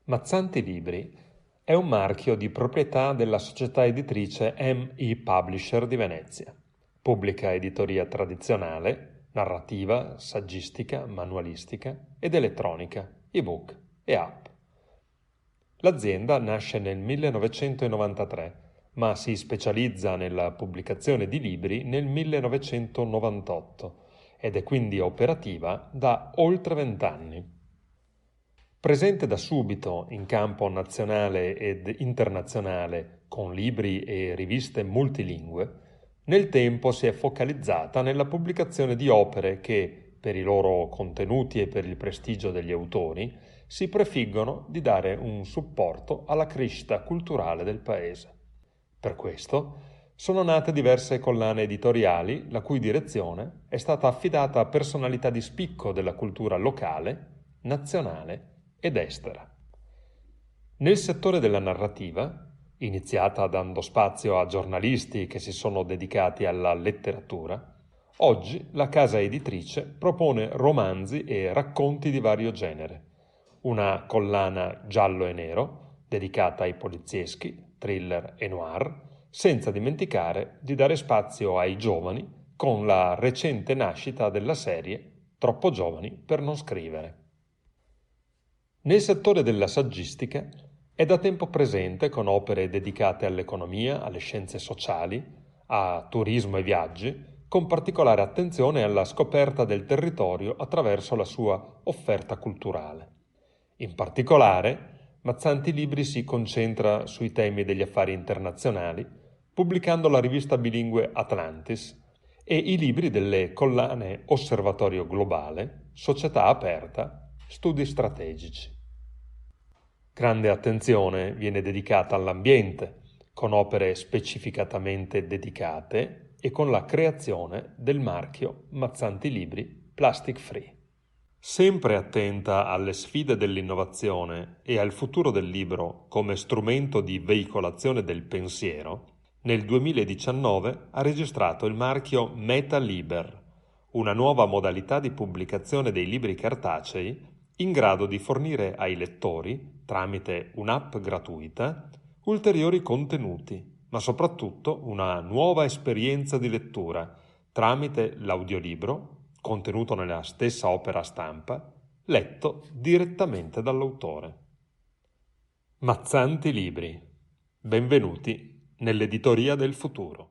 Mazzanti Libri è un marchio di proprietà della società editrice MI Publisher di Venezia. Pubblica editoria tradizionale, narrativa, saggistica, manualistica ed elettronica, ebook e app. L'azienda nasce nel 1993, ma si specializza nella pubblicazione di libri nel 1998 ed è quindi operativa da oltre 20 anni. Presente da subito in campo nazionale ed internazionale con libri e riviste multilingue, nel tempo si è focalizzata nella pubblicazione di opere che, per i loro contenuti e per il prestigio degli autori, si prefiggono di dare un supporto alla crescita culturale del paese. Per questo sono nate diverse collane editoriali, la cui direzione è stata affidata a personalità di spicco della cultura locale, nazionale ed estera. Nel settore della narrativa, iniziata dando spazio a giornalisti che si sono dedicati alla letteratura, oggi la casa editrice propone romanzi e racconti di vario genere, una collana giallo e nero dedicata ai polizieschi, thriller e noir, senza dimenticare di dare spazio ai giovani con la recente nascita della serie Troppo giovani per non scrivere. Nel settore della saggistica è da tempo presente con opere dedicate all'economia, alle scienze sociali, a turismo e viaggi, con particolare attenzione alla scoperta del territorio attraverso la sua offerta culturale. In particolare, Mazzanti Libri si concentra sui temi degli affari internazionali, pubblicando la rivista bilingue Atlantis e i libri delle collane Osservatorio Globale, Società Aperta, Studi Strategici. Grande attenzione viene dedicata all'ambiente, con opere specificatamente dedicate e con la creazione del marchio Mazzanti Libri Plastic Free. Sempre attenta alle sfide dell'innovazione e al futuro del libro come strumento di veicolazione del pensiero, nel 2019 ha registrato il marchio MetaLiber, una nuova modalità di pubblicazione dei libri cartacei in grado di fornire ai lettori, tramite un'app gratuita, ulteriori contenuti, ma soprattutto una nuova esperienza di lettura tramite l'audiolibro, contenuto nella stessa opera stampa, letto direttamente dall'autore. Mazzanti Libri. Benvenuti nell'editoria del futuro.